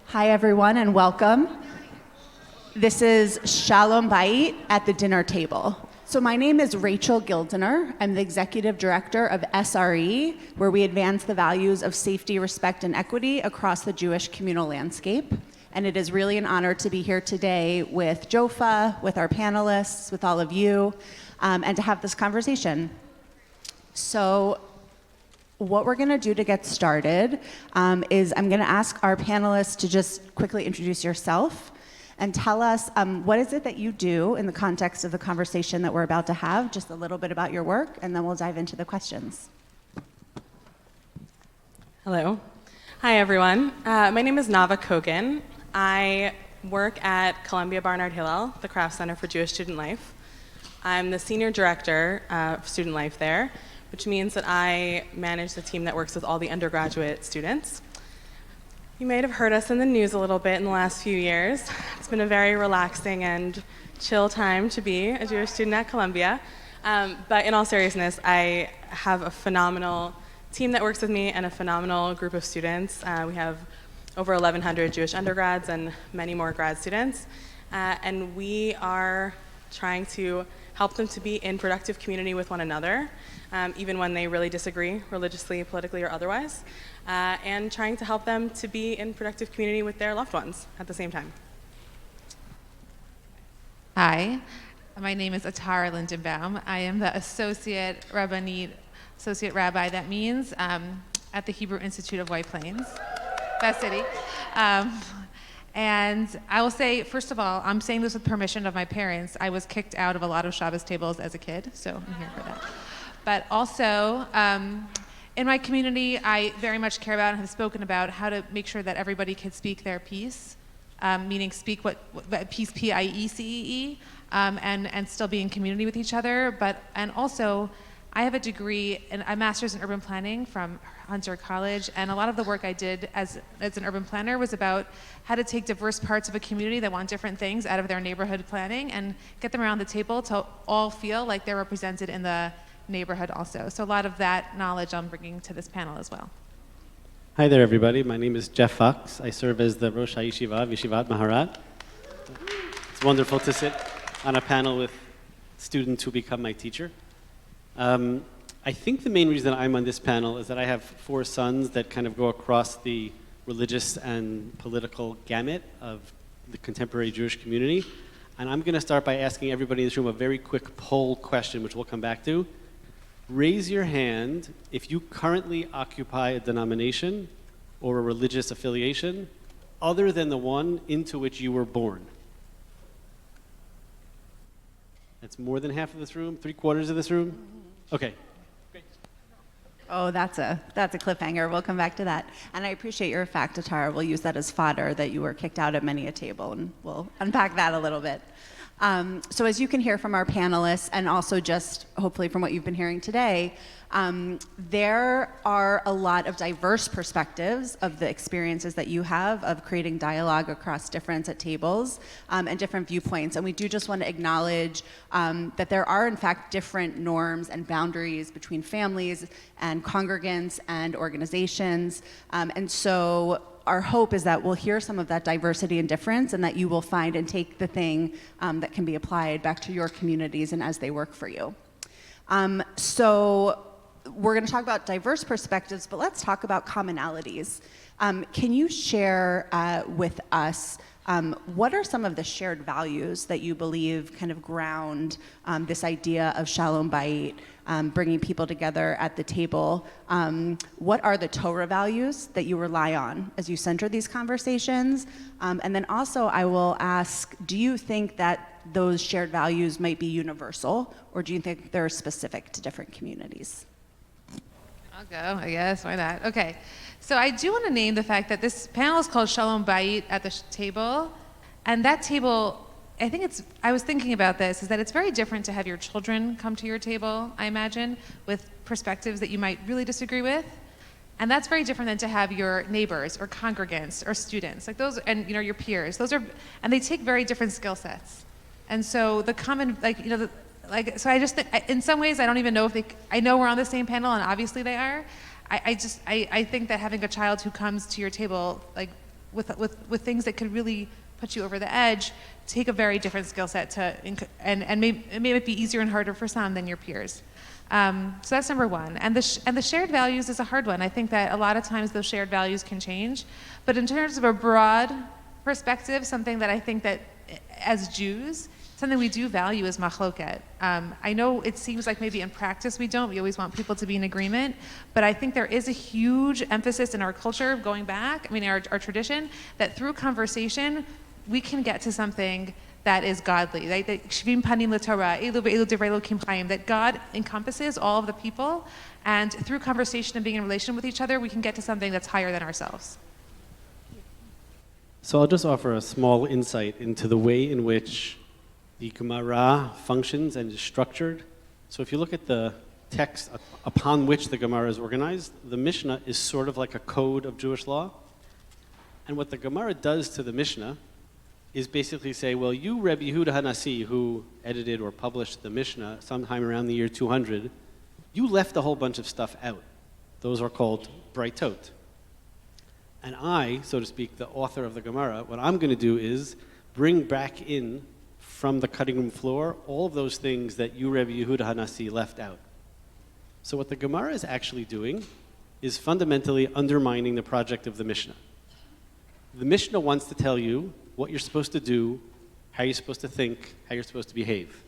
Hi, everyone, and welcome. This is Shalom Bayit at the dinner table. So my name is Rachel Gildiner. I'm the Executive Director of SRE, where we advance the values of safety, respect, and equity across the Jewish communal landscape. And it is really an honor to be here today with Jofa, with our panelists, with all of you, and to have this conversation. So what we're going to do to get started is I'm going to ask our panelists to just quickly introduce yourself and tell us what is it that you do in the context of the conversation that we're about to have, just a little bit about your work, and then we'll dive into the questions. Hello. Hi, everyone. My name is Navah Kogen. I work at Columbia Barnard Hillel, the Kraft Center for Jewish Student Life. I'm the Senior Director of Student Life there, which means that I manage the team that works with all the undergraduate students. You might have heard us in the news a little bit in the last few years. It's been a very relaxing and chill time to be a Jewish student at Columbia. But in all seriousness, I have a phenomenal team that works with me and a phenomenal group of students. We have over 1,100 Jewish undergrads and many more grad students. And we are trying to help them to be in productive community with one another, even when they really disagree religiously, politically, or otherwise, and trying to help them to be in productive community with their loved ones at the same time. Hi, my name is Atara Lindenbaum. I am the Associate Rabbanit, Associate Rabbi, that means, at the Hebrew Institute of White Plains, that city. And I will say, first of all, I'm saying this with permission of my parents. I was kicked out of a lot of Shabbos tables as a kid, so I'm here for that. But also, in my community, I very much care about and have spoken about how to make sure that everybody can speak their piece, meaning speak what piece, P-I-E-C-E-E, and still be in community with each other. And also, I have a degree, a master's in urban planning from Hunter College, and a lot of the work I did as an urban planner was about how to take diverse parts of a community that want different things out of their neighborhood planning and get them around the table to all feel like they're represented in the neighborhood also. So a lot of that knowledge I'm bringing to this panel as well. Hi there, everybody. My name is Jeff Fox. I serve as the Rosh HaYeshiva of Yeshivat Maharat. It's wonderful to sit on a panel with students who become my teacher. I think the main reason I'm on this panel is that I have 4 sons that kind of go across the religious and political gamut of the contemporary Jewish community. And I'm going to start by asking everybody in this room a very quick poll question, which we'll come back to. Raise your hand if you currently occupy a denomination or a religious affiliation other than the one into which you were born. That's more than half of this room, 3/4 of this room? Okay. Oh, that's a cliffhanger. We'll come back to that. And I appreciate your fact, Atara. We'll use that as fodder that you were kicked out at many a table, and we'll unpack that a little bit. So as you can hear from our panelists, and also just hopefully from what you've been hearing today, there are a lot of diverse perspectives of the experiences that you have of creating dialogue across difference at tables and different viewpoints. And we do just want to acknowledge that there are, in fact, different norms and boundaries between families and congregants and organizations. And so our hope is that we'll hear some of that diversity and difference, and that you will find and take the thing that can be applied back to your communities and as they work for you. So we're going to talk about diverse perspectives, but let's talk about commonalities. Can you share with us what are some of the shared values that you believe kind of ground this idea of Shalom Bayit, bringing people together at the table? What are the Torah values that you rely on as you center these conversations? And then also I will ask, do you think that those shared values might be universal, or do you think they're specific to different communities? I'll go, I guess, why not? Okay, so I do want to name the fact that this panel is called Shalom Bayit at the table, and that table, I was thinking about this, is that it's very different to have your children come to your table, I imagine, with perspectives that you might really disagree with. And that's very different than to have your neighbors or congregants or students, like those, and your peers. And they take very different skill sets. And so the common, so I just think, in some ways, I don't even know if I know we're on the same panel, and obviously they are. I think that having a child who comes to your table, with things that could really put you over the edge, take a very different skill set to, and it may be easier and harder for some than your peers. So that's number one. And the shared values is a hard one. I think that a lot of times those shared values can change. But in terms of a broad perspective, something that I think that as Jews, something we do value is machloket. I know it seems like maybe in practice we don't. We always want people to be in agreement. But I think there is a huge emphasis in our culture going back, our tradition, that through conversation, we can get to something that is godly, right? That shvim panim l'Torah, elu ve'elu divrei Elokim chayim, that God encompasses all of the people, and through conversation and being in relation with each other, we can get to something that's higher than ourselves. So I'll just offer a small insight into the way in which the Gemara functions and is structured. So if you look at the text upon which the Gemara is organized, the Mishnah is sort of like a code of Jewish law. And what the Gemara does to the Mishnah is basically say, well, you, Rabbi Yehuda HaNasi, who edited or published the Mishnah sometime around the year 200, you left a whole bunch of stuff out. Those are called braitot. And I, so to speak, the author of the Gemara, what I'm going to do is bring back in from the cutting room floor all of those things that you, Rabbi Yehuda HaNasi, left out. So what the Gemara is actually doing is fundamentally undermining the project of the Mishnah. The Mishnah wants to tell you what you're supposed to do, how you're supposed to think, how you're supposed to behave.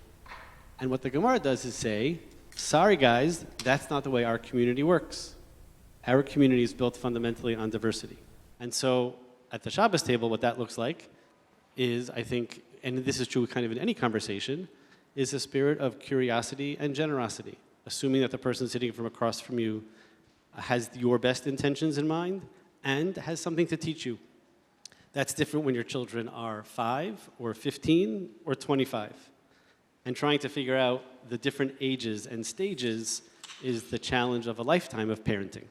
And what the Gemara does is say, sorry guys, that's not the way our community works. Our community is built fundamentally on diversity. And so at the Shabbos table, what that looks like is, I think, and this is true kind of in any conversation, is a spirit of curiosity and generosity, assuming that the person sitting from across from you has your best intentions in mind and has something to teach you. That's different when your children are 5 or 15 or 25. And trying to figure out the different ages and stages is the challenge of a lifetime of parenting.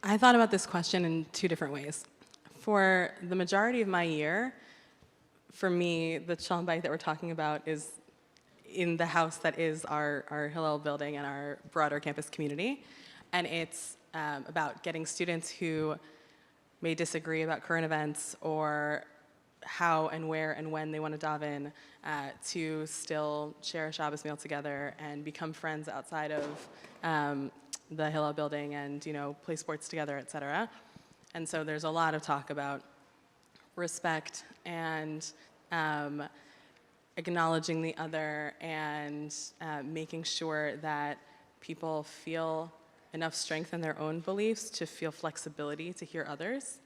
I thought about this question in two different ways. For the majority of my year, for me, the Shalom Bayit that we're talking about is in the house that is our Hillel building and our broader campus community. And it's about getting students who may disagree about current events or how and where and when they want to daven to still share a Shabbos meal together and become friends outside of the Hillel building and, play sports together, etc. And so there's a lot of talk about respect and acknowledging the other and making sure that people feel enough strength in their own beliefs to feel flexibility to hear others.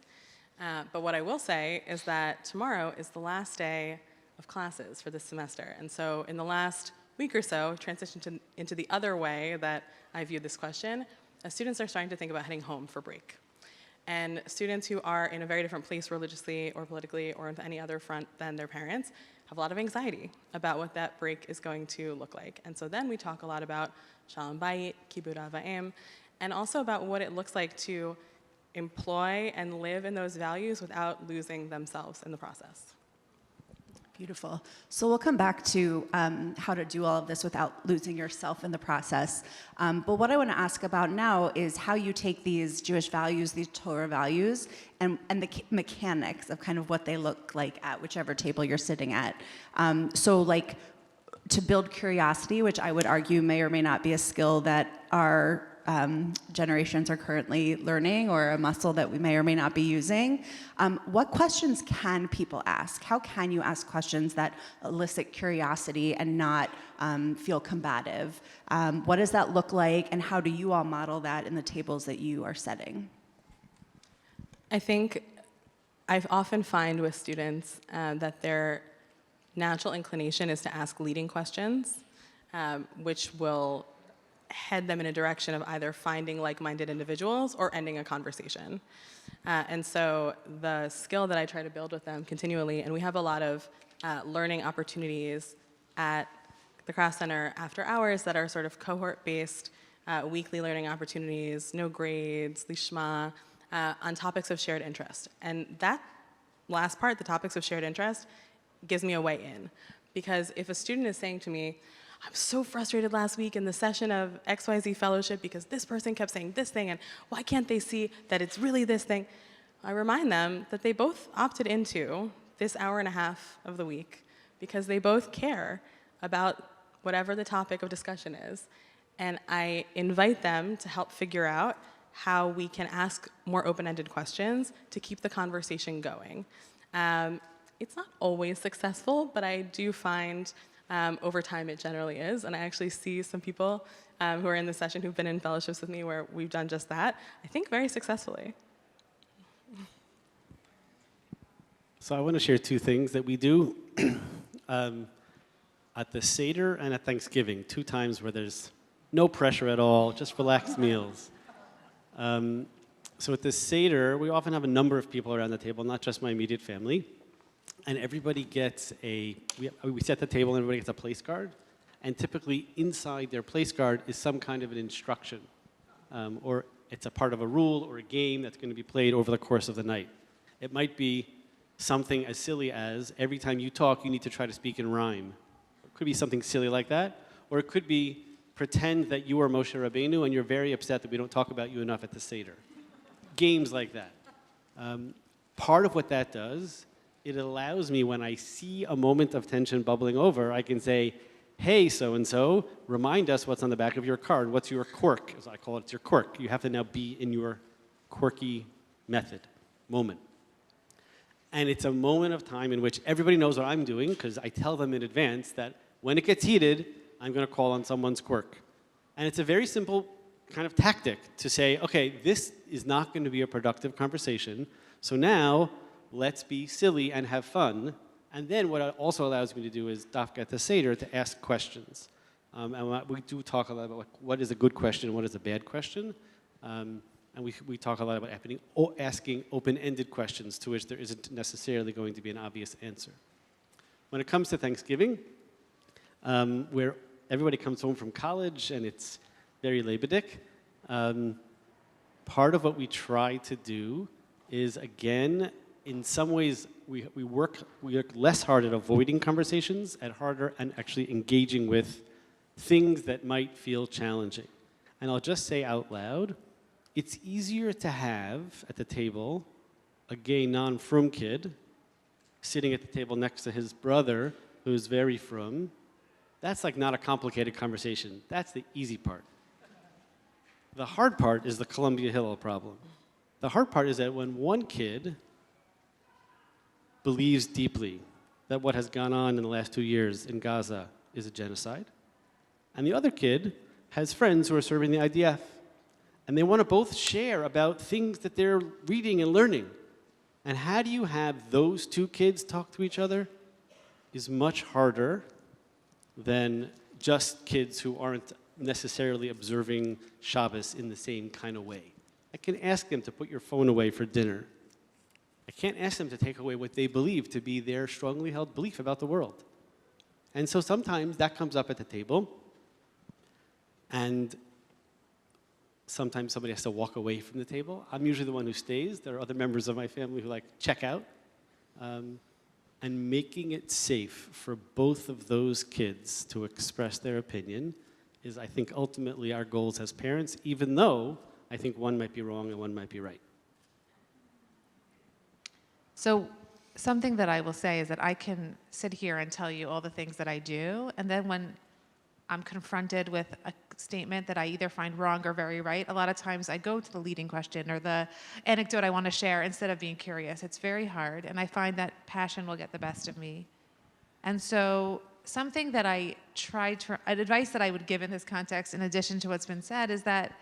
But what I will say is that tomorrow is the last day of classes for this semester. And so in the last week or so, transitioned into the other way that I view this question, students are starting to think about heading home for break. And students who are in a very different place religiously or politically or on any other front than their parents have a lot of anxiety about what that break is going to look like. And so then we talk a lot about Shalom Bayit, Kibud Avayim, and also about what it looks like to employ and live in those values without losing themselves in the process. Beautiful. So we'll come back to how to do all of this without losing yourself in the process. But what I want to ask about now is how you take these Jewish values, these Torah values, and the mechanics of kind of what they look like at whichever table you're sitting at. So like to build curiosity, which I would argue may or may not be a skill that our generations are currently learning or a muscle that we may or may not be using. What questions can people ask? How can you ask questions that elicit curiosity and not feel combative? What does that look like, and how do you all model that in the tables that you are setting? I think I often find with students that their natural inclination is to ask leading questions, which will head them in a direction of either finding like-minded individuals or ending a conversation. And so the skill that I try to build with them continually, and we have a lot of learning opportunities at the Craft Center after hours that are sort of cohort-based weekly learning opportunities, no grades, lishma, on topics of shared interest. And that last part, the topics of shared interest, gives me a way in. Because if a student is saying to me, I'm so frustrated last week in the session of XYZ fellowship because this person kept saying this thing, and why can't they see that it's really this thing? I remind them that they both opted into this hour and a half of the week because they both care about whatever the topic of discussion is. And I invite them to help figure out how we can ask more open-ended questions to keep the conversation going. It's not always successful, but I do find over time it generally is. And I actually see some people who are in the session who've been in fellowships with me where we've done just that, I think very successfully. So I want to share two things that we do at the Seder and at Thanksgiving, 2 times where there's no pressure at all, just relaxed meals. So at the Seder, we often have a number of people around the table, not just my immediate family, and everybody gets we set the table and everybody gets a place card, and typically inside their place card is some kind of an instruction, or it's a part of a rule or a game that's going to be played over the course of the night. It might be something as silly as every time you talk, you need to try to speak in rhyme. It could be something silly like that, or it could be pretend that you are Moshe Rabbeinu and you're very upset that we don't talk about you enough at the Seder. Games like that. Part of what that does, it allows me when I see a moment of tension bubbling over, I can say, hey, so-and-so, remind us what's on the back of your card. What's your quirk? As I call it, it's your quirk. You have to now be in your quirky moment. And it's a moment of time in which everybody knows what I'm doing because I tell them in advance that when it gets heated, I'm going to call on someone's quirk. And it's a very simple kind of tactic to say, okay, this is not going to be a productive conversation, so now let's be silly and have fun. And then what it also allows me to do is, dafka at the Seder, to ask questions. And we do talk a lot about what is a good question and what is a bad question. And we talk a lot about asking open-ended questions to which there isn't necessarily going to be an obvious answer. When it comes to Thanksgiving, where everybody comes home from college and it's very Leibedik, part of what we try to do is, again, in some ways, we work less hard at avoiding conversations and harder at actually engaging with things that might feel challenging. And I'll just say out loud, it's easier to have at the table a gay non-frum kid sitting at the table next to his brother who's very frum. That's like not a complicated conversation. That's the easy part. The hard part is the Columbia Hillel problem. The hard part is that when one kid believes deeply that what has gone on in the last 2 years in Gaza is a genocide, and the other kid has friends who are serving the IDF, and they want to both share about things that they're reading and learning. And how do you have those 2 kids talk to each other is much harder than just kids who aren't necessarily observing Shabbos in the same kind of way. I can ask them to put your phone away for dinner. I can't ask them to take away what they believe to be their strongly held belief about the world. And so sometimes that comes up at the table, and sometimes somebody has to walk away from the table. I'm usually the one who stays. There are other members of my family who check out. And making it safe for both of those kids to express their opinion is, I think, ultimately our goals as parents, even though I think one might be wrong and one might be right. So something that I will say is that I can sit here and tell you all the things that I do, and then when I'm confronted with a statement that I either find wrong or very right, a lot of times I go to the leading question or the anecdote I want to share instead of being curious. It's very hard, and I find that passion will get the best of me. And so something that advice that I would give in this context, in addition to what's been said, is that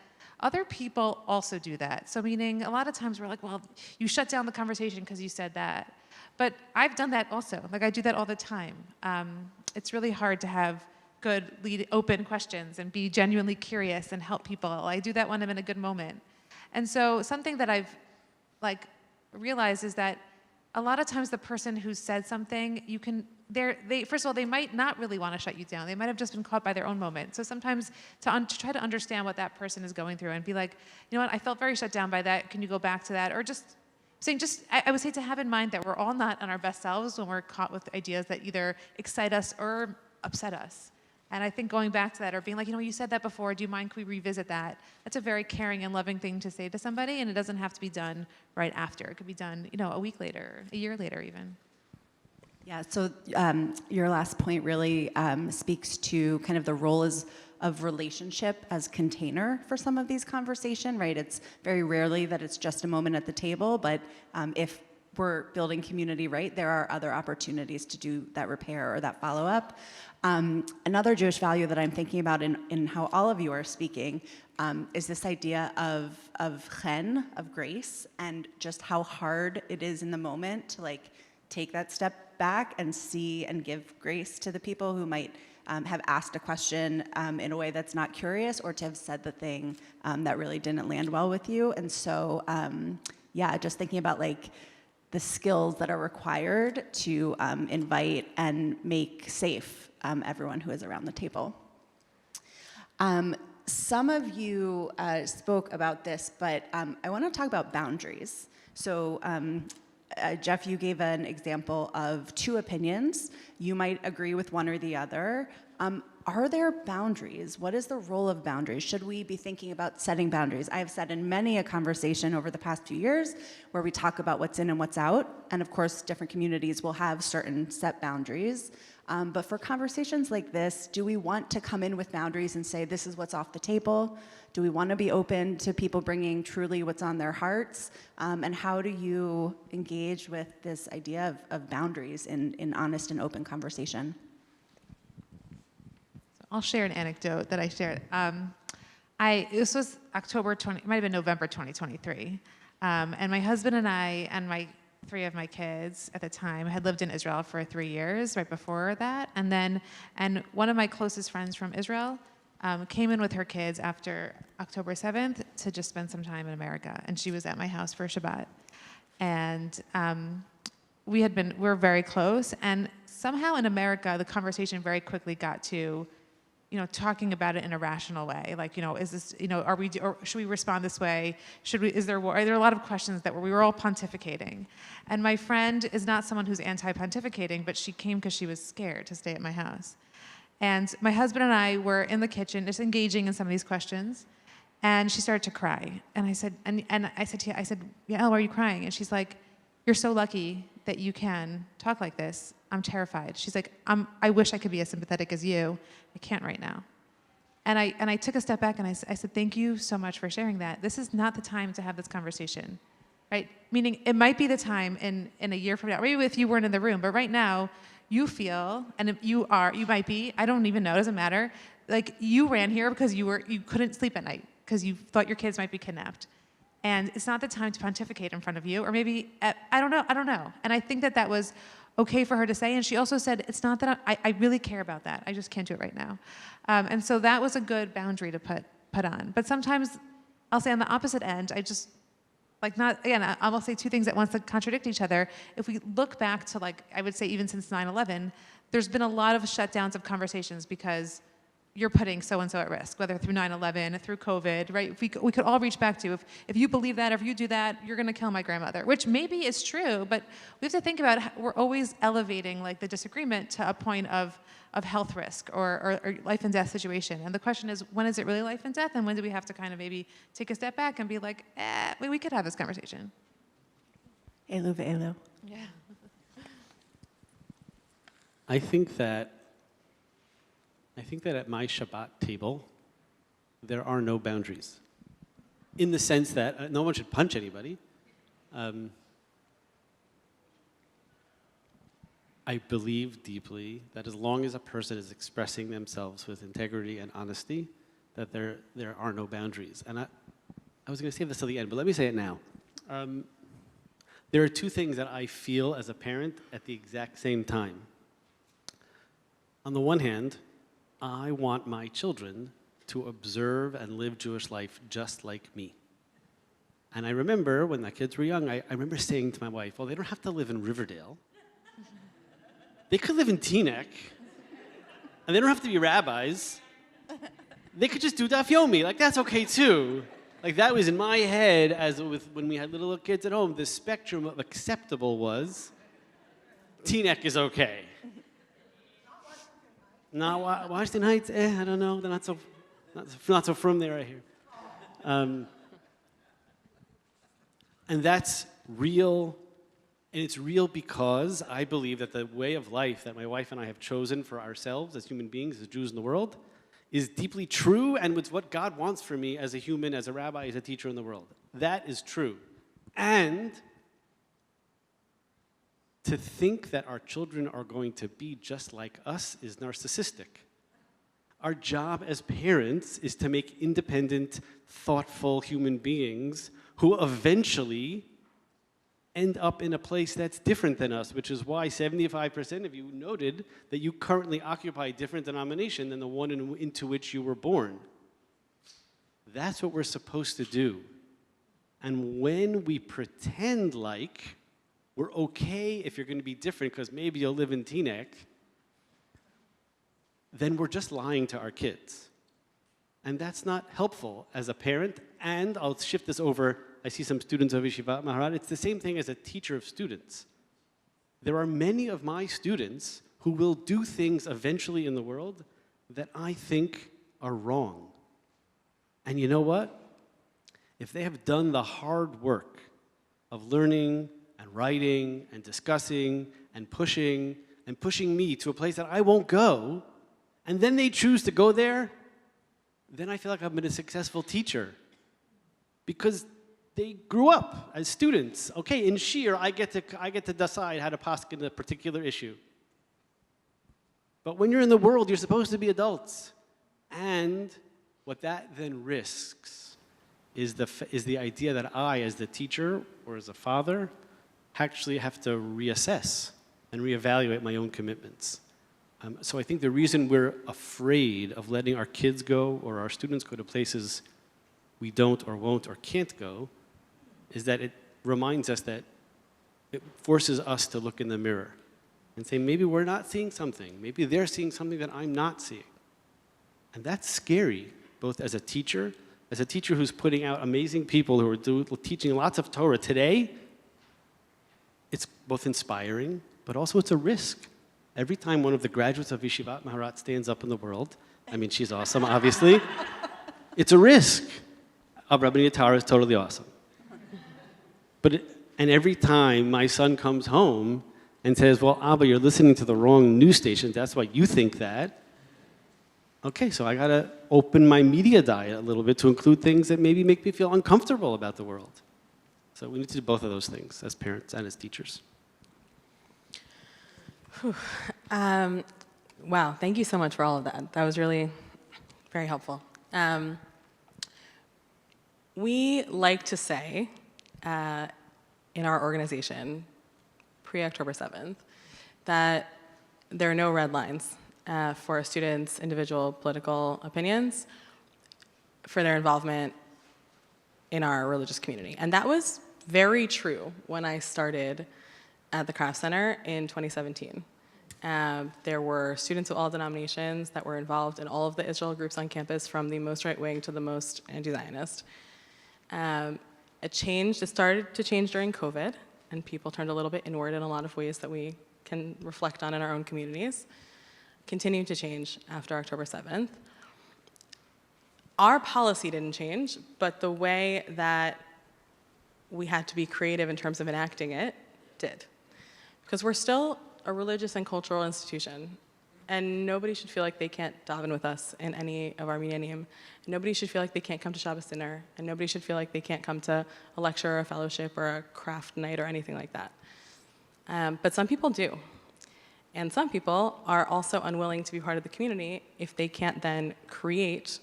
other people also do that. So meaning a lot of times we're like, well, you shut down the conversation because you said that. But I've done that also. I do that all the time. It's really hard to have good open questions and be genuinely curious and help people. I do that when I'm in a good moment. And so something that I've realized is that a lot of times the person who said something, first of all, they might not really want to shut you down. They might have just been caught by their own moment. So sometimes to try to understand what that person is going through and be like, you know what, I felt very shut down by that. Can you go back to that? Or I would say to have in mind that we're all not on our best selves when we're caught with ideas that either excite us or upset us. And I think going back to that or being like, you said that before, do you mind, can we revisit that? That's a very caring and loving thing to say to somebody, and it doesn't have to be done right after. It could be done, a week later, a year later even. Yeah, so your last point really speaks to kind of the role of relationship as container for some of these conversations, right? It's very rarely that it's just a moment at the table, but if we're building community, right, there are other opportunities to do that repair or that follow-up. Another Jewish value that I'm thinking about in how all of you are speaking is this idea of chen, of grace, and just how hard it is in the moment to take that step back and see and give grace to the people who might have asked a question in a way that's not curious, or to have said the thing that really didn't land well with you. And so, just thinking about the skills that are required to invite and make safe everyone who is around the table. Some of you spoke about this, but I want to talk about boundaries. So, Jeff, you gave an example of two opinions. You might agree with one or the other. Are there boundaries? What is the role of boundaries? Should we be thinking about setting boundaries? I have said in many a conversation over the past few years where we talk about what's in and what's out, and of course different communities will have certain set boundaries. But for conversations like this, do we want to come in with boundaries and say this is what's off the table? Do we want to be open to people bringing truly what's on their hearts? And how do you engage with this idea of boundaries in honest and open conversation? I'll share an anecdote that I shared. This was it might have been November 2023. And my husband and I and three of my kids at the time had lived in Israel for 3 years right before that. And one of my closest friends from Israel came in with her kids after October 7th to just spend some time in America. And she was at my house for Shabbat. And we were very close. And somehow in America, the conversation very quickly got to talking about it in a rational way. Is this, or should we respond this way? Are there a lot of questions that we were all pontificating? And my friend is not someone who's anti-pontificating, but she came because she was scared to stay at my house. And my husband and I were in the kitchen just engaging in some of these questions. And she started to cry. And I said, yeah, why are you crying? And she's like, you're so lucky that you can talk like this. I'm terrified. She's like, I wish I could be as sympathetic as you. I can't right now. And I took a step back and I said, thank you so much for sharing that. This is not the time to have this conversation, right? Meaning it might be the time in a year from now, maybe if you weren't in the room, but right now you feel, and you might be, I don't even know, it doesn't matter. Like you ran here because you couldn't sleep at night because you thought your kids might be kidnapped. And it's not the time to pontificate in front of you, or maybe, I don't know. And I think that was okay for her to say. And she also said, it's not that I really care about that. I just can't do it right now. And so that was a good boundary to put on. But sometimes I'll say on the opposite end, I will say two things at once that contradict each other. If we look back to I would say even since 9/11, there's been a lot of shutdowns of conversations because you're putting so-and-so at risk, whether through 9/11, through COVID, right? We could all reach back to, if you believe that, or if you do that, you're going to kill my grandmother, which maybe is true, but we have to think about how we're always elevating the disagreement to a point of health risk or life and death situation. And the question is, when is it really life and death? And when do we have to kind of maybe take a step back and be like, we could have this conversation. Elu ve'elu. Yeah. I think that at my Shabbat table, there are no boundaries. In the sense that no one should punch anybody. I believe deeply that as long as a person is expressing themselves with integrity and honesty, that there are no boundaries. And I was going to save this till the end, but let me say it now. There are two things that I feel as a parent at the exact same time. On the one hand, I want my children to observe and live Jewish life just like me. And I remember when the kids were young, I remember saying to my wife, well, they don't have to live in Riverdale. They could live in Teaneck. And they don't have to be rabbis. They could just do daf yomi. That's okay too. That was in my head when we had little kids at home. The spectrum of acceptable was Teaneck is okay. No, Washington Heights, I don't know. They're not so from there, I hear. And that's real, and it's real because I believe that the way of life that my wife and I have chosen for ourselves as human beings, as Jews in the world, is deeply true, and it's what God wants for me as a human, as a rabbi, as a teacher in the world. That is true. And to think that our children are going to be just like us is narcissistic. Our job as parents is to make independent, thoughtful human beings who eventually end up in a place that's different than us, which is why 75% of you noted that you currently occupy a different denomination than the one into which you were born. That's what we're supposed to do. And when we pretend like we're okay if you're going to be different because maybe you'll live in Teaneck, then we're just lying to our kids. And that's not helpful as a parent. And I'll shift this over. I see some students of Yeshivat Maharat. It's the same thing as a teacher of students. There are many of my students who will do things eventually in the world that I think are wrong. And you know what? If they have done the hard work of learning and writing and discussing and pushing me to a place that I won't go, and then they choose to go there, then I feel like I've been a successful teacher. Because they grew up as students. Okay, in Shir, I get to decide how to paskin a particular issue. But when you're in the world, you're supposed to be adults. And what that then risks is the idea that I, as the teacher or as a father, actually have to reassess and reevaluate my own commitments. So I think the reason we're afraid of letting our kids go or our students go to places we don't or won't or can't go is that it reminds us that it forces us to look in the mirror and say, maybe we're not seeing something. Maybe they're seeing something that I'm not seeing. And that's scary, both as a teacher who's putting out amazing people who are teaching lots of Torah today. It's both inspiring, but also it's a risk. Every time one of the graduates of Yeshivat Maharat stands up in the world, I mean, she's awesome, obviously, it's a risk. Rabbanit Atara is totally awesome. And every time my son comes home and says, well, Abba, you're listening to the wrong news station, that's why you think that. Okay, so I gotta open my media diet a little bit to include things that maybe make me feel uncomfortable about the world. So we need to do both of those things as parents and as teachers. Wow, thank you so much for all of that. That was really very helpful. We like to say in our organization, pre-October 7th, that there are no red lines for a student's individual political opinions for their involvement in our religious community. And that was very true when I started at the Craft Center in 2017. There were students of all denominations that were involved in all of the Israel groups on campus, from the most right-wing to the most anti-Zionist. It started to change during COVID, and people turned a little bit inward in a lot of ways that we can reflect on in our own communities. Continued to change after October 7th. Our policy didn't change, but the way that we had to be creative in terms of enacting it did. Because we're still a religious and cultural institution, and nobody should feel like they can't daven with us in any of our minyanim. Nobody should feel like they can't come to Shabbos dinner, and nobody should feel like they can't come to a lecture or a fellowship or a craft night or anything like that. But some people do. And some people are also unwilling to be part of the community if they can't then create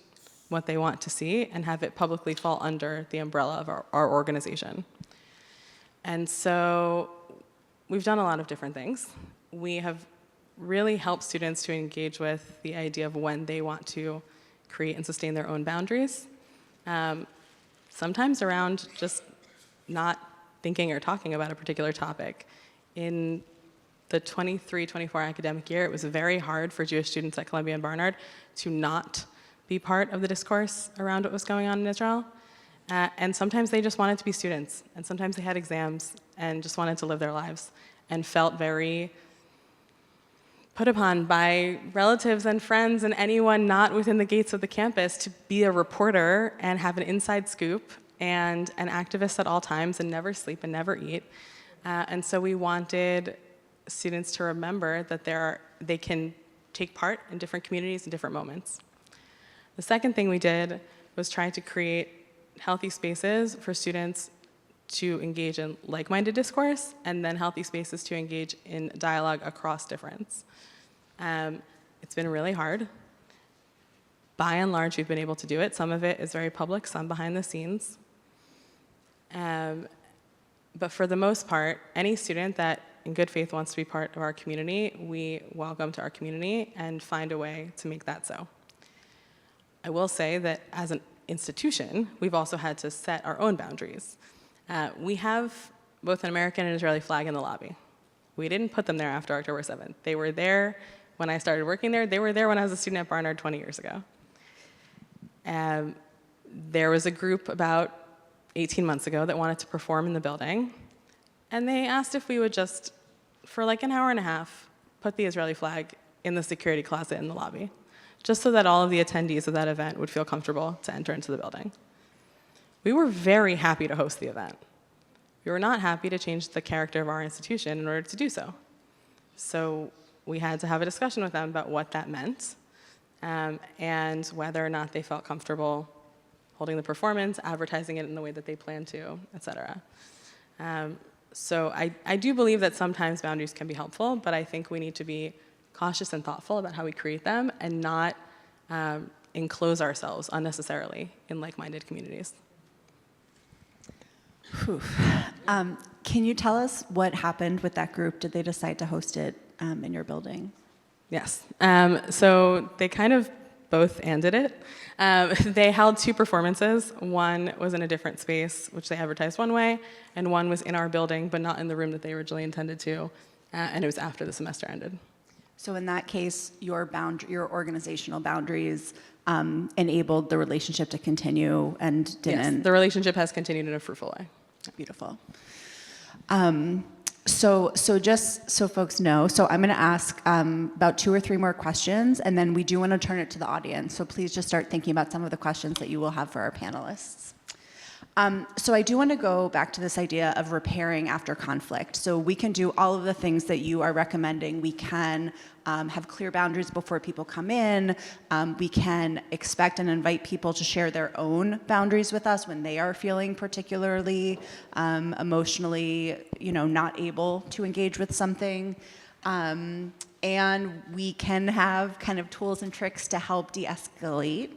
what they want to see and have it publicly fall under the umbrella of our organization. And so we've done a lot of different things. We have really helped students to engage with the idea of when they want to create and sustain their own boundaries, sometimes around just not thinking or talking about a particular topic. In the 23-24 academic year, it was very hard for Jewish students at Columbia and Barnard to not be part of the discourse around what was going on in Israel. And sometimes they just wanted to be students, and sometimes they had exams and just wanted to live their lives and felt very put upon by relatives and friends and anyone not within the gates of the campus to be a reporter and have an inside scoop and an activist at all times and never sleep and never eat. And so we wanted students to remember that they can take part in different communities in different moments. The second thing we did was try to create healthy spaces for students to engage in like-minded discourse, and then healthy spaces to engage in dialogue across difference. It's been really hard. By and large, we've been able to do it. Some of it is very public, some behind the scenes. But for the most part, any student that in good faith wants to be part of our community, we welcome to our community and find a way to make that so. I will say that as an institution, we've also had to set our own boundaries. We have both an American and Israeli flag in the lobby. We didn't put them there after October 7th. They were there when I started working there. They were there when I was a student at Barnard 20 years ago. There was a group about 18 months ago that wanted to perform in the building, and they asked if we would just, for like an hour and a half, put the Israeli flag in the security closet in the lobby, just so that all of the attendees of that event would feel comfortable to enter into the building. We were very happy to host the event. We were not happy to change the character of our institution in order to do so. So we had to have a discussion with them about what that meant, and whether or not they felt comfortable holding the performance, advertising it in the way that they plan to, et cetera. So I do believe that sometimes boundaries can be helpful, but I think we need to be cautious and thoughtful about how we create them and not enclose ourselves unnecessarily in like-minded communities. Can you tell us what happened with that group? Did they decide to host it in your building? Yes. So they kind of both ended it. They held two performances. One was in a different space, which they advertised one way, and one was in our building, but not in the room that they originally intended to, and it was after the semester ended. So in that case, your organizational boundaries enabled the relationship to continue and didn't... Yes, the relationship has continued in a fruitful way. Beautiful. So just so folks know, so I'm going to ask about 2 or 3 more questions, and then we do want to turn it to the audience. So please just start thinking about some of the questions that you will have for our panelists. So I do want to go back to this idea of repairing after conflict. So we can do all of the things that you are recommending. We can have clear boundaries before people come in. We can expect and invite people to share their own boundaries with us when they are feeling particularly emotionally, not able to engage with something. And we can have kind of tools and tricks to help de-escalate.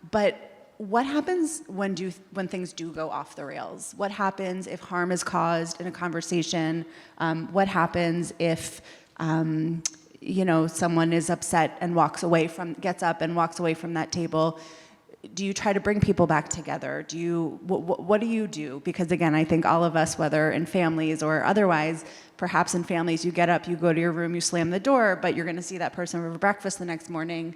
But what happens when things do go off the rails? What happens if harm is caused in a conversation? What happens if someone is upset and gets up and walks away from that table? Do you try to bring people back together? What do you do? Because again, I think all of us, whether in families or otherwise, perhaps in families, you get up, you go to your room, you slam the door, but you're going to see that person over breakfast the next morning.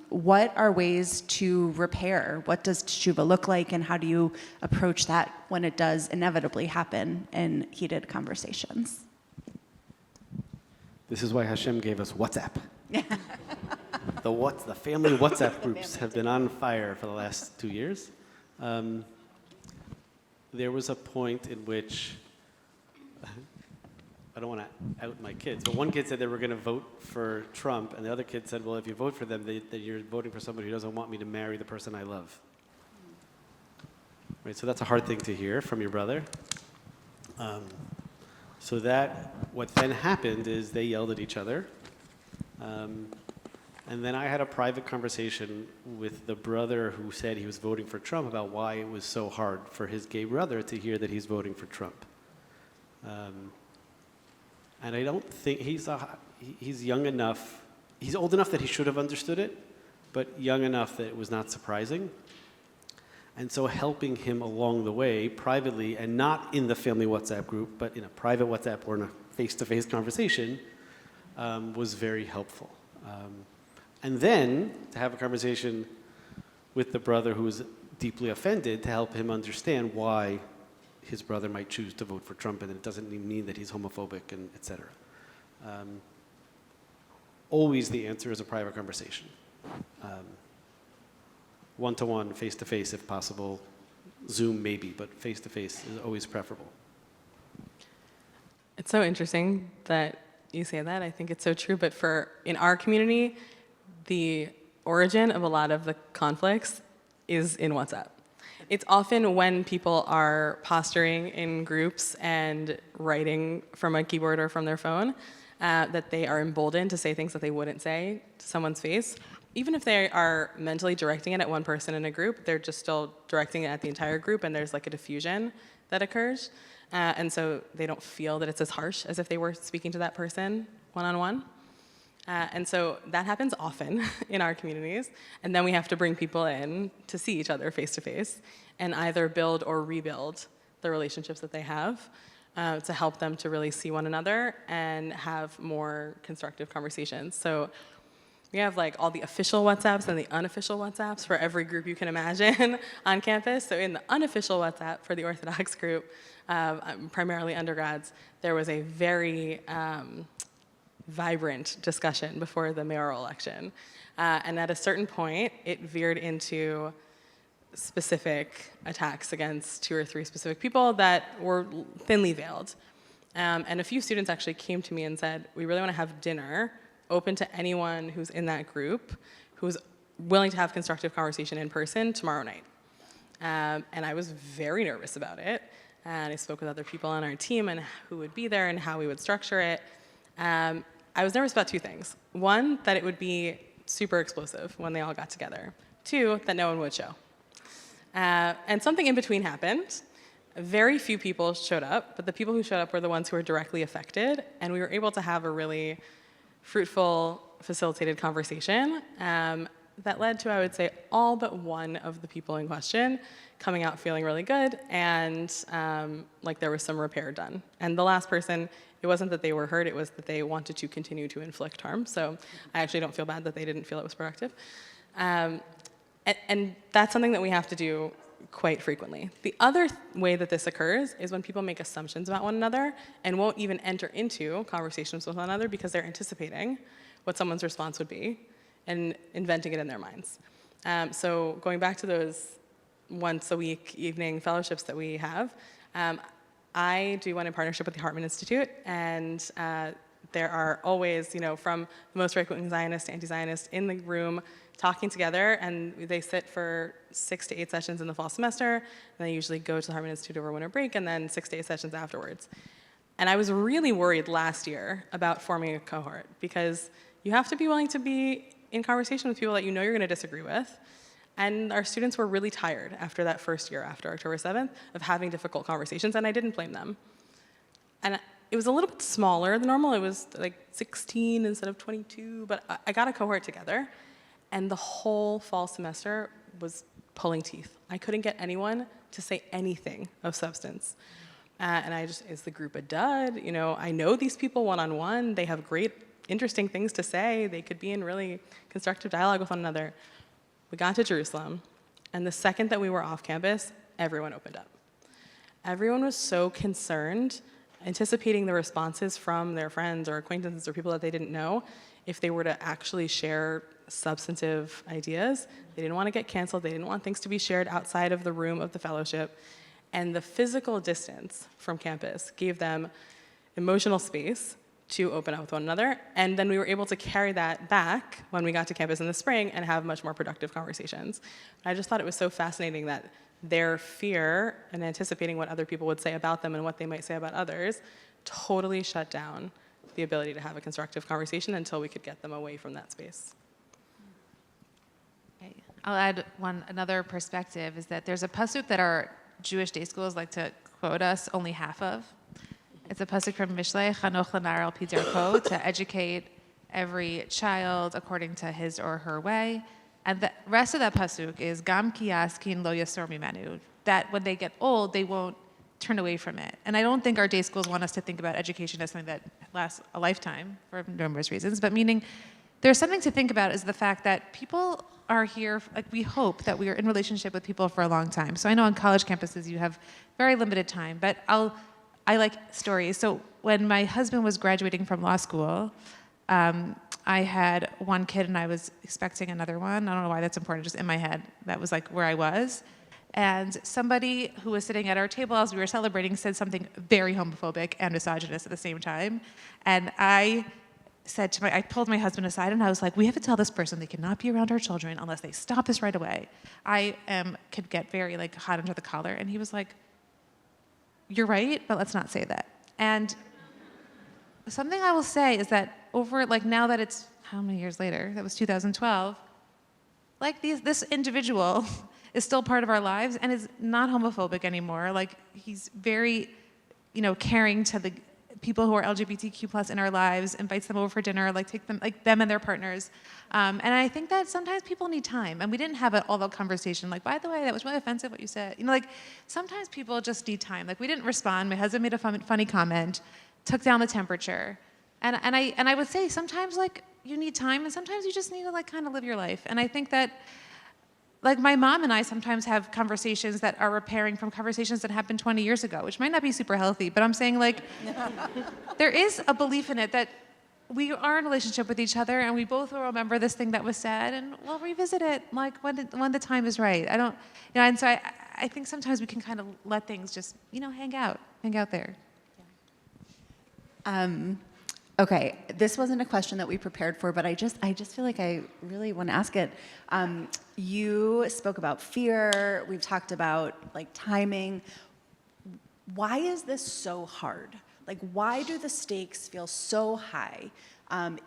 What are ways to repair? What does teshuva look like, and how do you approach that when it does inevitably happen in heated conversations? This is why Hashem gave us WhatsApp. The family WhatsApp groups have been on fire for the last 2 years. There was a point in which, I don't want to out my kids, but one kid said they were going to vote for Trump, and the other kid said, well, if you vote for them, then you're voting for somebody who doesn't want me to marry the person I love. Right, so that's a hard thing to hear from your brother. So what then happened is they yelled at each other. And then I had a private conversation with the brother who said he was voting for Trump about why it was so hard for his gay brother to hear that he's voting for Trump. And I don't think he's young enough, he's old enough that he should have understood it, but young enough that it was not surprising. And so helping him along the way privately, and not in the family WhatsApp group, but in a private WhatsApp or in a face-to-face conversation, was very helpful. And then to have a conversation with the brother who was deeply offended to help him understand why his brother might choose to vote for Trump, and it doesn't mean that he's homophobic, and et cetera. always the answer is a private conversation. One-to-one, face-to-face if possible. Zoom maybe, but face-to-face is always preferable. It's so interesting that you say that. I think it's so true. But in our community, the origin of a lot of the conflicts is in WhatsApp. It's often when people are posturing in groups and writing from a keyboard or from their phone that they are emboldened to say things that they wouldn't say to someone's face. Even if they are mentally directing it at one person in a group, they're just still directing it at the entire group, and there's like a diffusion that occurs. And so they don't feel that it's as harsh as if they were speaking to that person one-on-one. And so that happens often in our communities. And then we have to bring people in to see each other face-to-face and either build or rebuild the relationships that they have to help them to really see one another and have more constructive conversations. So we have like all the official WhatsApps and the unofficial WhatsApps for every group you can imagine on campus. So in the unofficial WhatsApp for the Orthodox group, primarily undergrads, there was a very vibrant discussion before the mayoral election. And at a certain point, it veered into specific attacks against 2 or 3 specific people that were thinly veiled. And a few students actually came to me and said, we really want to have dinner open to anyone who's in that group who's willing to have constructive conversation in person tomorrow night. And I was very nervous about it. And I spoke with other people on our team and who would be there and how we would structure it. I was nervous about 2 things. 1, that it would be super explosive when they all got together. 2, that no one would show. And something in between happened. Very few people showed up, but the people who showed up were the ones who were directly affected, and we were able to have a really fruitful, facilitated conversation that led to, I would say, all but one of the people in question coming out feeling really good and like there was some repair done. And the last person, it wasn't that they were hurt, it was that they wanted to continue to inflict harm. So I actually don't feel bad that they didn't feel it was productive. And that's something that we have to do quite frequently. The other way that this occurs is when people make assumptions about one another and won't even enter into conversations with one another because they're anticipating what someone's response would be and inventing it in their minds. So going back to those once-a-week evening fellowships that we have, I do one in partnership with the Hartman Institute, and there are always, from the most right-wing Zionist to anti-Zionist in the room talking together, and they sit for 6 to 8 sessions in the fall semester, and they usually go to the Hartman Institute over winter break, and then 6 to 8 sessions afterwards. And I was really worried last year about forming a cohort, because you have to be willing to be in conversation with people that you know you're going to disagree with. And our students were really tired after that first year, after October 7th, of having difficult conversations, and I didn't blame them. And it was a little bit smaller than normal. It was like 16 instead of 22, but I got a cohort together, and the whole fall semester was pulling teeth. I couldn't get anyone to say anything of substance. And is the group a dud? I know these people one-on-one. They have great, interesting things to say. They could be in really constructive dialogue with one another. We got to Jerusalem, and the second that we were off campus, everyone opened up. Everyone was so concerned, anticipating the responses from their friends or acquaintances or people that they didn't know if they were to actually share substantive ideas. They didn't want to get canceled. They didn't want things to be shared outside of the room of the fellowship. And the physical distance from campus gave them emotional space to open up with one another. And then we were able to carry that back when we got to campus in the spring and have much more productive conversations. I just thought it was so fascinating that their fear and anticipating what other people would say about them and what they might say about others totally shut down the ability to have a constructive conversation until we could get them away from that space. Okay. I'll add another perspective is that there's a pasuk that our Jewish day schools like to quote us only half of. It's a pasuk from Mishlei, Chanoch l'nar al pi derko, to educate every child according to his or her way. And the rest of that pasuk is Gam ki yaskin lo yasor mimenu, that when they get old, they won't turn away from it. And I don't think our day schools want us to think about education as something that lasts a lifetime for numerous reasons, but meaning there's something to think about is the fact that people are here, like we hope that we are in relationship with people for a long time. So I know on college campuses you have very limited time, but I like stories. So when my husband was graduating from law school, I had one kid and I was expecting another one. I don't know why that's important, just in my head. That was like where I was. And somebody who was sitting at our table as we were celebrating said something very homophobic and misogynist at the same time. And I pulled my husband aside and I was like, we have to tell this person they cannot be around our children unless they stop this right away. Could get very like hot under the collar. And he was like, you're right, but let's not say that. And something I will say is that now that it's, how many years later? That was 2012. Like this individual is still part of our lives and is not homophobic anymore. Like he's very, caring to the people who are LGBTQ plus in our lives, invites them over for dinner, them and their partners. And I think that sometimes people need time. And we didn't have all the conversation, like, by the way, that was really offensive what you said. Sometimes people just need time. Like we didn't respond. My husband made a funny comment, took down the temperature. And I would say sometimes like you need time and sometimes you just need to like kind of live your life. And I think that like my mom and I sometimes have conversations that are repairing from conversations that happened 20 years ago, which might not be super healthy, but I'm saying like there is a belief in it that we are in a relationship with each other and we both will remember this thing that was said and we'll revisit it like when the time is right. And so I think sometimes we can kind of let things just, hang out there. Okay, this wasn't a question that we prepared for, but I just feel like I really want to ask it. You spoke about fear. We've talked about like timing. Why is this so hard? Like, why do the stakes feel so high?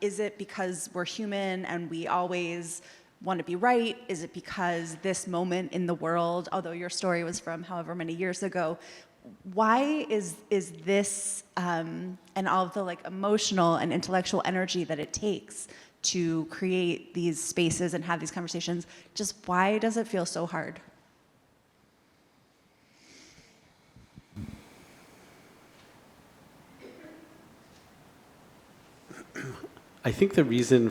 Is it because we're human and we always want to be right? Is it because this moment in the world, although your story was from however many years ago, why is this and all of the like emotional and intellectual energy that it takes to create these spaces and have these conversations, just why does it feel so hard? I think the reason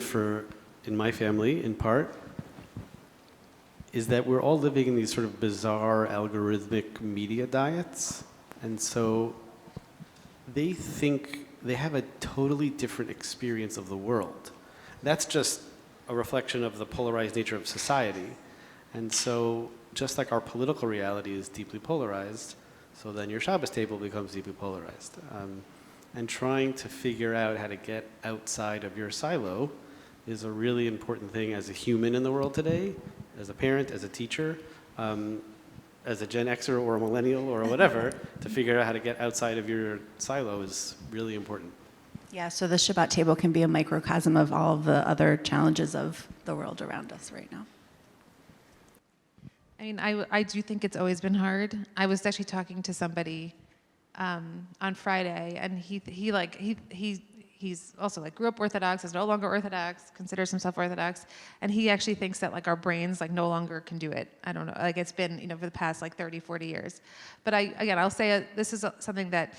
in my family, in part, is that we're all living in these sort of bizarre algorithmic media diets. And so they think they have a totally different experience of the world. That's just a reflection of the polarized nature of society. And so just like our political reality is deeply polarized, so then your Shabbos table becomes deeply polarized. And trying to figure out how to get outside of your silo is a really important thing as a human in the world today, as a parent, as a teacher, as a Gen Xer or a millennial or whatever, to figure out how to get outside of your silo is really important. Yeah, so the Shabbat table can be a microcosm of all of the other challenges of the world around us right now. I mean, I do think it's always been hard. I was actually talking to somebody on Friday, and he's also like grew up Orthodox, is no longer Orthodox, considers himself Orthodox, and he actually thinks that like our brains like no longer can do it. I don't know, like it's been for the past like 30, 40 years. But I'll say this is something that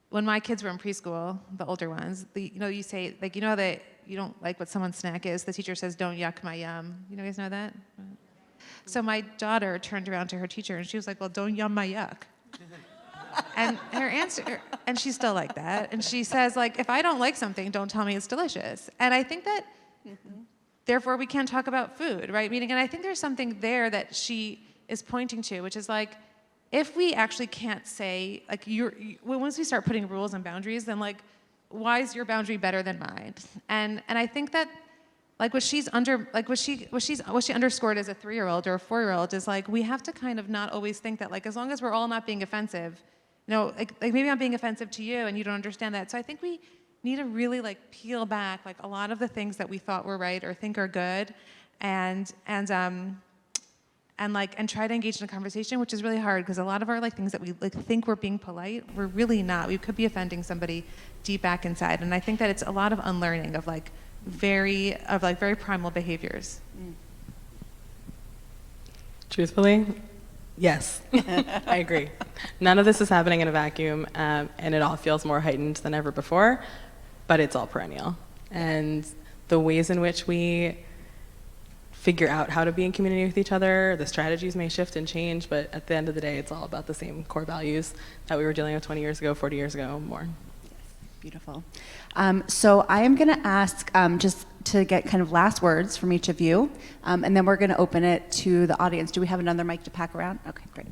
when my kids were in preschool, the older ones, you say like that you don't like what someone's snack is. The teacher says, "Don't yuck my yum." You guys know that? So my daughter turned around to her teacher and she was like, "Well, don't yum my yuck." And her answer, and she's still like that, and she says, like, if I don't like something, don't tell me it's delicious. And I think that, therefore, we can't talk about food, right? Meaning, and I think there's something there that she is pointing to, which is like, if we actually can't say, like, once we start putting rules and boundaries, then like, why is your boundary better than mine? And I think that, like, what she underscored as a 3-year-old or a 4-year-old is like, we have to kind of not always think that, like, as long as we're all not being offensive, like maybe I'm being offensive to you and you don't understand that. So I think we need to really like peel back like a lot of the things that we thought were right or think are good, and try to engage in a conversation, which is really hard because a lot of our like things that we like think we're being polite, we're really not. We could be offending somebody deep back inside, and I think that it's a lot of unlearning of like very primal behaviors. Truthfully, yes, I agree. None of this is happening in a vacuum, and it all feels more heightened than ever before, but it's all perennial. And the ways in which we figure out how to be in community with each other, the strategies may shift and change, but at the end of the day, it's all about the same core values that we were dealing with 20 years ago, 40 years ago, more. Beautiful. So I am going to ask just to get kind of last words from each of you, and then we're going to open it to the audience. Do we have another mic to pack around? Okay, great.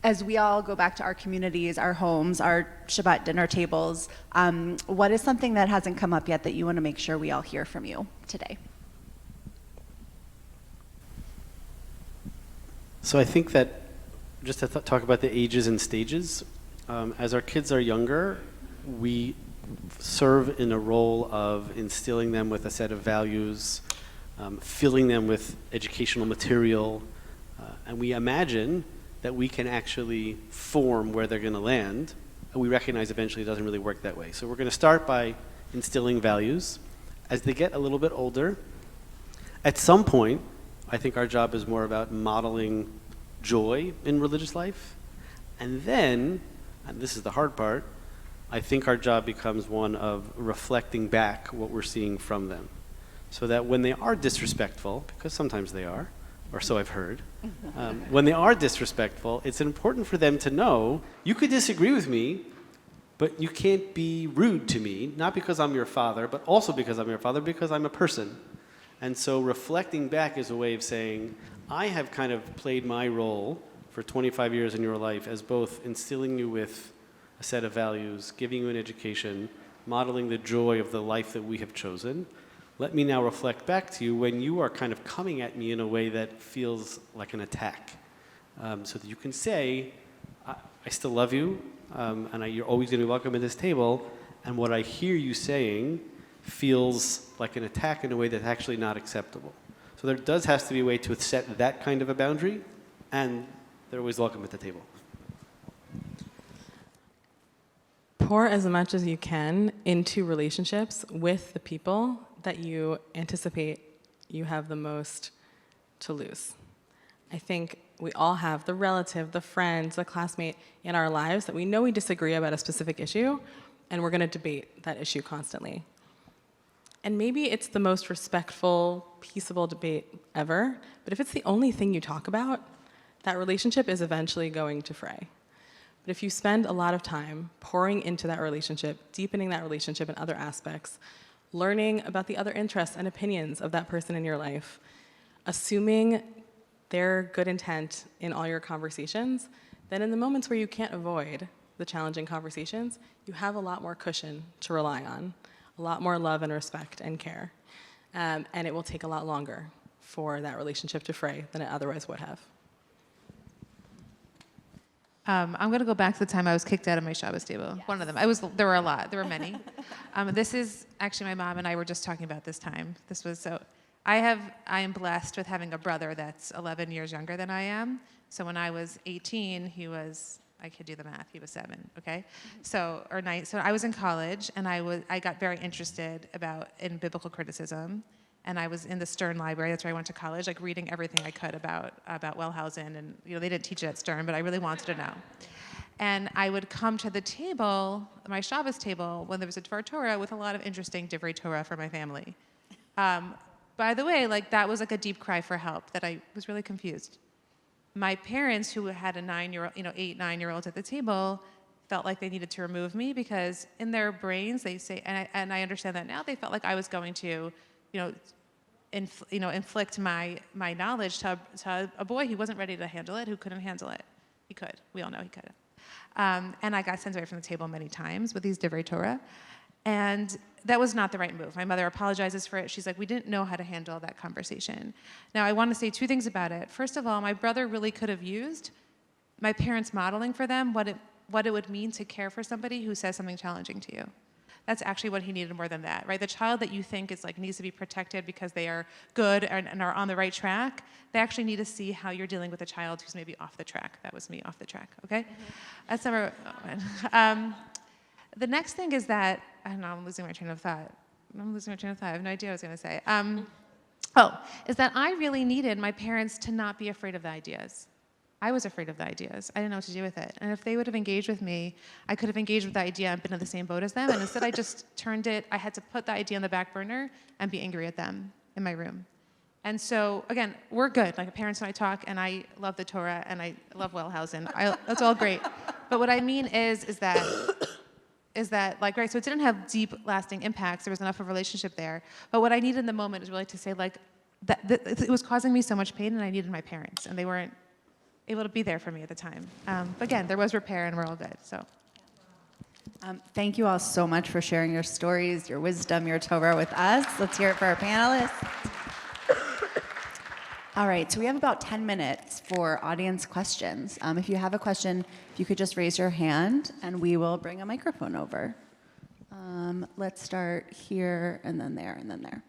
As we all go back to our communities, our homes, our Shabbat dinner tables, what is something that hasn't come up yet that you want to make sure we all hear from you today? So I think that, just to talk about the ages and stages, as our kids are younger, we serve in a role of instilling them with a set of values, filling them with educational material, and we imagine that we can actually form where they're going to land, and we recognize eventually it doesn't really work that way. So we're going to start by instilling values. As they get a little bit older, at some point, I think our job is more about modeling joy in religious life. And then, and this is the hard part, I think our job becomes one of reflecting back what we're seeing from them. So that when they are disrespectful, because sometimes they are, or so I've heard, when they are disrespectful, it's important for them to know, you could disagree with me, but you can't be rude to me, not because I'm your father, but also because I'm your father, because I'm a person. And so reflecting back is a way of saying, I have kind of played my role for 25 years in your life as both instilling you with a set of values, giving you an education, modeling the joy of the life that we have chosen. Let me now reflect back to you when you are kind of coming at me in a way that feels like an attack. So that you can say, I still love you, and you're always going to be welcome at this table, and what I hear you saying feels like an attack in a way that's actually not acceptable. So there does have to be a way to set that kind of a boundary, and they're always welcome at the table. Pour as much as you can into relationships with the people that you anticipate you have the most to lose. I think we all have the relative, the friend, the classmate in our lives that we know we disagree about a specific issue, and we're going to debate that issue constantly. And maybe it's the most respectful, peaceable debate ever, but if it's the only thing you talk about, that relationship is eventually going to fray. But if you spend a lot of time pouring into that relationship, deepening that relationship in other aspects, learning about the other interests and opinions of that person in your life, assuming their good intent in all your conversations, then in the moments where you can't avoid the challenging conversations, you have a lot more cushion to rely on, a lot more love and respect and care. And it will take a lot longer for that relationship to fray than it otherwise would have. I'm going to go back to the time I was kicked out of my Shabbos table. Yes. One of them. There were a lot. There were many. This is actually my mom and I were just talking about this time. This was so. I am blessed with having a brother that's 11 years younger than I am. So when I was 18, he was. I could do the math. He was 7. Okay, so or 9. So I was in college and I got very interested in biblical criticism. And I was in the Stern Library, that's where I went to college, like reading everything I could about Wellhausen. And they didn't teach it at Stern, but I really wanted to know. And I would come to the table, my Shabbos table, when there was a Dvar Torah with a lot of interesting Divrei Torah for my family. By the way, that was like a deep cry for help, that I was really confused. My parents, who had a 8, 9-year-old at the table, felt like they needed to remove me because in their brains, they say, and I understand that now, they felt like I was going to inflict my knowledge to a boy who wasn't ready to handle it, who couldn't handle it. He could. We all know he could. And I got sent away from the table many times with these Divrei Torah. And that was not the right move. My mother apologizes for it. She's like, we didn't know how to handle that conversation. Now, I want to say 2 things about it. First of all, my brother really could have used my parents modeling for them what it would mean to care for somebody who says something challenging to you. That's actually what he needed more than that, right? The child that you think is needs to be protected because they are good and are on the right track, they actually need to see how you're dealing with a child who's maybe off the track. That was me, off the track, okay? That's number one. The next thing is that, I don't know, I'm losing my train of thought. I have no idea what I was going to say. Is that I really needed my parents to not be afraid of the ideas. I was afraid of the ideas. I didn't know what to do with it. And if they would have engaged with me, I could have engaged with the idea and been in the same boat as them. And instead, I just I had to put the idea on the back burner and be angry at them in my room. And so, again, we're good. Like, parents and I talk, and I love the Torah, and I love Wellhausen. That's all great. But what I mean is that is that, like, right, so it didn't have deep, lasting impacts. There was enough of a relationship there. But what I needed in the moment is really to say, like, that it was causing me so much pain, and I needed my parents, and they weren't able to be there for me at the time. But again, there was repair, and we're all good, so. Thank you all so much for sharing your stories, your wisdom, your Torah with us. Let's hear it for our panelists. All right, so we have about 10 minutes for audience questions. If you have a question, if you could just raise your hand, and we will bring a microphone over. Let's start here, and then there, and then there.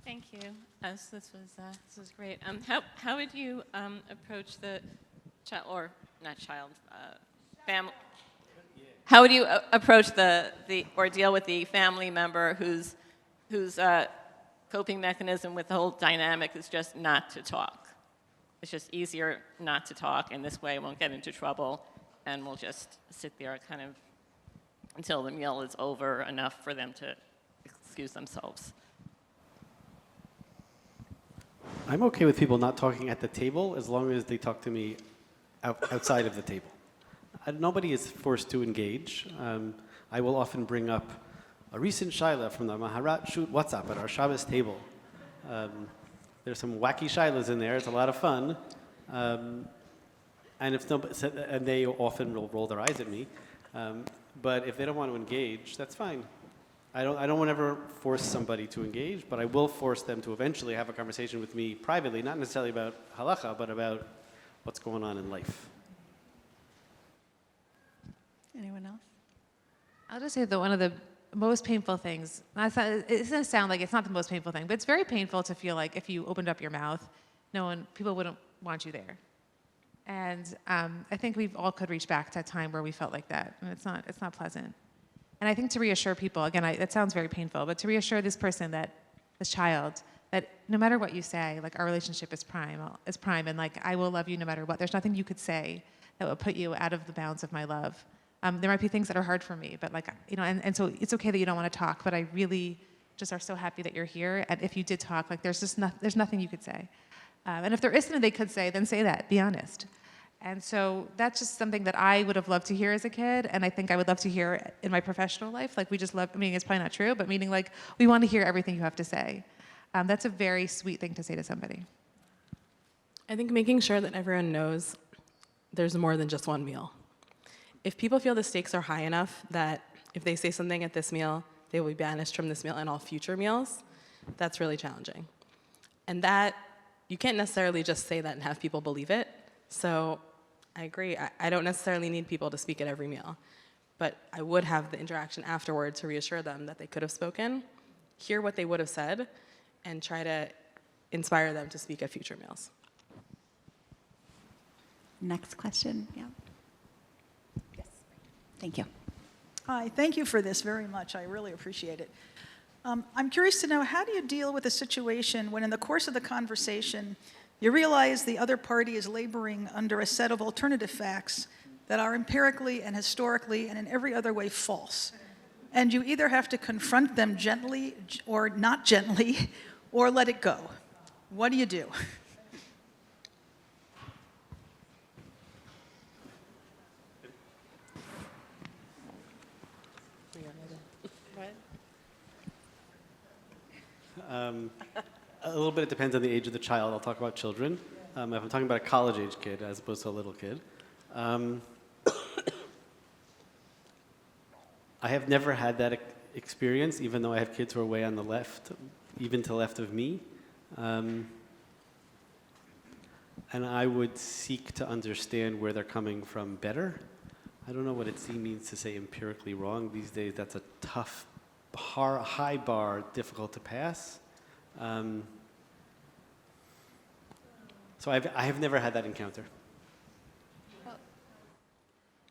Thank you. This was great. How would you approach the child, or not child, family? How would you approach the or deal with the family member whose coping mechanism with the whole dynamic is just not to talk? It's just easier not to talk, and this way won't get into trouble, and we'll just sit there kind of until the meal is over enough for them to excuse themselves. I'm okay with people not talking at the table as long as they talk to me outside of the table. Nobody is forced to engage. I will often bring up a recent shaila from the Maharat shoot WhatsApp at our Shabbos table. There's some wacky shailas in there. It's a lot of fun. And they often will roll their eyes at me. But if they don't want to engage, that's fine. I don't want to ever force somebody to engage, but I will force them to eventually have a conversation with me privately, not necessarily about halacha, but about what's going on in life. Anyone else? I'll just say that one of the most painful things, it's going to sound like it's not the most painful thing, but it's very painful to feel like if you opened up your mouth, people wouldn't want you there. And I think we all could reach back to a time where we felt like that, and it's not pleasant. And I think to reassure people, again, it sounds very painful, but to reassure this child, that no matter what you say, like, our relationship is prime, and, like, I will love you no matter what. There's nothing you could say that will put you out of the bounds of my love. There might be things that are hard for me, but, like, and so it's okay that you don't want to talk, but I really just are so happy that you're here. And if you did talk, like, there's nothing you could say. And if there is something they could say, then say that. Be honest. And so that's just something that I would have loved to hear as a kid, and I think I would love to hear in my professional life. Like, we just love, it's probably not true, but meaning, like, we want to hear everything you have to say. That's a very sweet thing to say to somebody. I think making sure that everyone knows there's more than just one meal. If people feel the stakes are high enough that if they say something at this meal, they will be banished from this meal and all future meals, that's really challenging. And that, you can't necessarily just say that and have people believe it. So I agree. I don't necessarily need people to speak at every meal, but I would have the interaction afterward to reassure them that they could have spoken, hear what they would have said, and try to inspire them to speak at future meals. Next question. Yeah. Yes. Thank you. Hi, thank you for this very much. I really appreciate it. I'm curious to know, how do you deal with a situation when in the course of the conversation you realize the other party is laboring under a set of alternative facts that are empirically and historically and in every other way false? And you either have to confront them gently or not gently, or let it go. What do you do? A little bit, it depends on the age of the child. I'll talk about children. If I'm talking about a college-age kid as opposed to a little kid. I have never had that experience, even though I have kids who are way on the left, even to the left of me. And I would seek to understand where they're coming from better. I don't know what it means to say empirically wrong. These days, that's a tough, high bar, difficult to pass. So I have never had that encounter.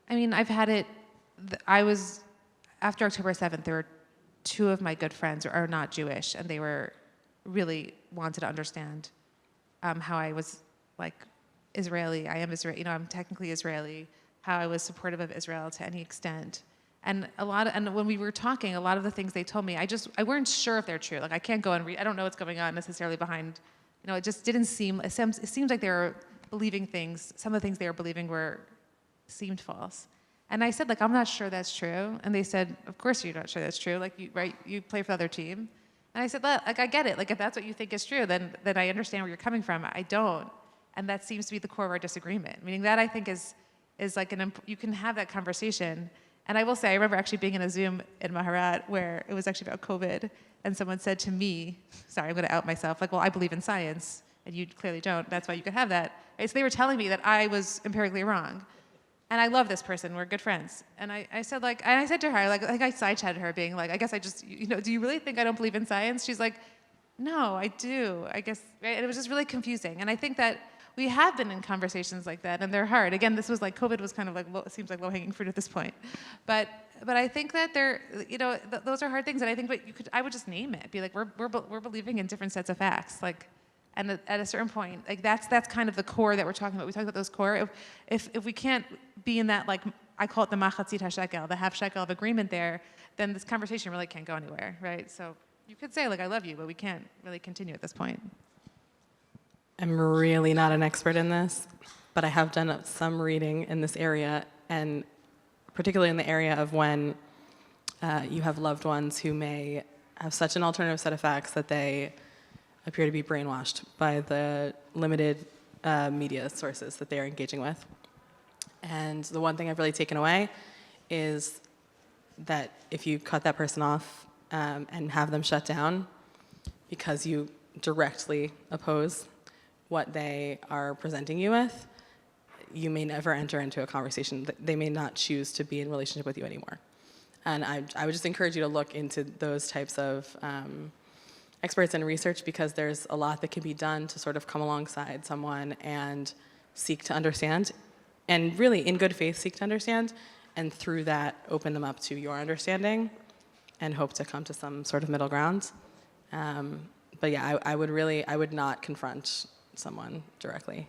I've had it. After October 7th, there were two of my good friends who are not Jewish, and they were really wanted to understand how I was, like, Israeli. I am Israeli. I'm technically Israeli. How I was supportive of Israel to any extent. And when we were talking, a lot of the things they told me, I weren't sure if they're true. Like, I can't go and read. I don't know what's going on necessarily behind. It just didn't seem. It seems like they were believing things. Some of the things they were believing were seemed false. And I said, like, I'm not sure that's true. And they said, of course you're not sure that's true. Like, you play for the other team. And I said, like, I get it. Like, if that's what you think is true, then I understand where you're coming from. I don't. And that seems to be the core of our disagreement. Meaning that I think is like you can have that conversation. And I will say, I remember actually being in a Zoom in Maharat where it was actually about COVID. And someone said to me, sorry, I'm going to out myself, like, well, I believe in science, and you clearly don't. That's why you could have that. Right? So they were telling me that I was empirically wrong. And I love this person. We're good friends. And I said to her, I side-chatted her being like, I guess I just, do you really think I don't believe in science? She's like, no, I do, I guess. Right? And it was just really confusing. And I think that we have been in conversations like that, and they're hard. Again, this was like, COVID was kind of like, it seems like low-hanging fruit at this point. But I think that those are hard things. And I think I would just name it. Be like, we're believing in different sets of facts. Like, and at a certain point, like that's kind of the core that we're talking about. We talk about those core. If we can't be in that, like, I call it the machatzit hashekel, the half shekel of agreement there, then this conversation really can't go anywhere, right? So you could say, like, I love you, but we can't really continue at this point. I'm really not an expert in this, but I have done some reading in this area, and particularly in the area of when you have loved ones who may have such an alternative set of facts that they appear to be brainwashed by the limited media sources that they are engaging with. And the one thing I've really taken away is that if you cut that person off and have them shut down because you directly oppose what they are presenting you with, you may never enter into a conversation. They may not choose to be in relationship with you anymore. And I would just encourage you to look into those types of experts and research, because there's a lot that can be done to sort of come alongside someone and seek to understand, and really in good faith seek to understand, and through that open them up to your understanding and hope to come to some sort of middle ground. But yeah, I would not confront someone directly.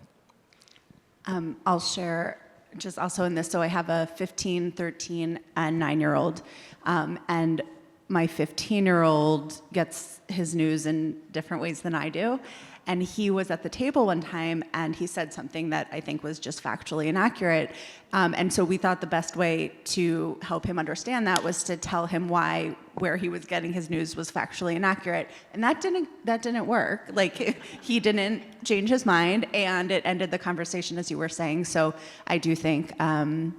I'll share just also in this. So I have a 15, 13, and 9-year-old. And my 15-year-old gets his news in different ways than I do. And he was at the table one time, and he said something that I think was just factually inaccurate. And so we thought the best way to help him understand that was to tell him where he was getting his news was factually inaccurate. And that didn't work. Like, he didn't change his mind, and it ended the conversation, as you were saying. So I do think, do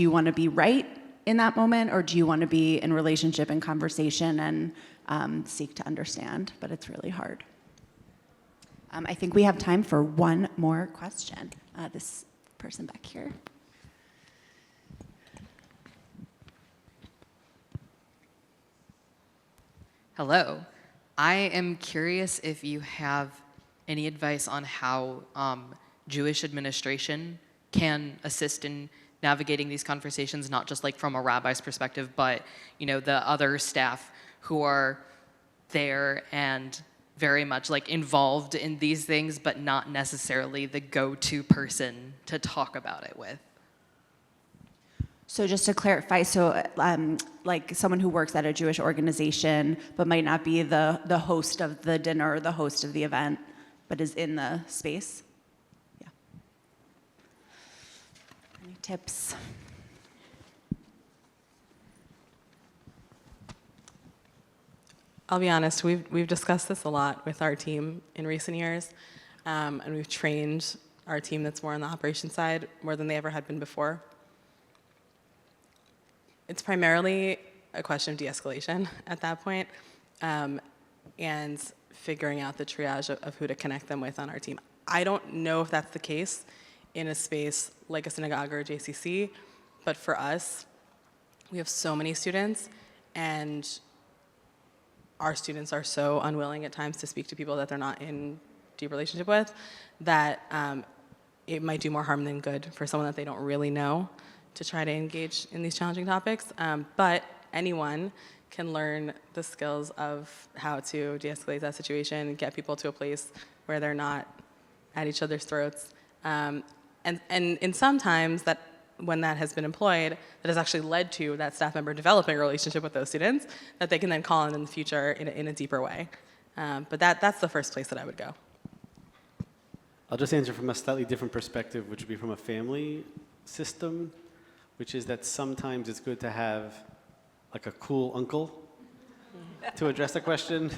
you want to be right in that moment, or do you want to be in relationship and conversation and seek to understand? But it's really hard. I think we have time for one more question. This person back here. Hello. I am curious if you have any advice on how Jewish administration can assist in navigating these conversations, not just like from a rabbi's perspective, but the other staff who are there and very much like involved in these things, but not necessarily the go-to person to talk about it with. So just to clarify, like someone who works at a Jewish organization, but might not be the host of the dinner or the host of the event, but is in the space? Yeah. Any tips? I'll be honest, we've discussed this a lot with our team in recent years, and we've trained our team that's more on the operations side more than they ever had been before. It's primarily a question of de-escalation at that point, and figuring out the triage of who to connect them with on our team. I don't know if that's the case in a space like a synagogue or a JCC, but for us, we have so many students, and our students are so unwilling at times to speak to people that they're not in deep relationship with, that it might do more harm than good for someone that they don't really know to try to engage in these challenging topics. But anyone can learn the skills of how to de-escalate that situation, get people to a place where they're not at each other's throats. And in sometimes that when that has been employed, that has actually led to that staff member developing a relationship with those students that they can then call in the future in a deeper way. But that's the first place that I would go. I'll just answer from a slightly different perspective, which would be from a family system, which is that sometimes it's good to have like a cool uncle to address a question.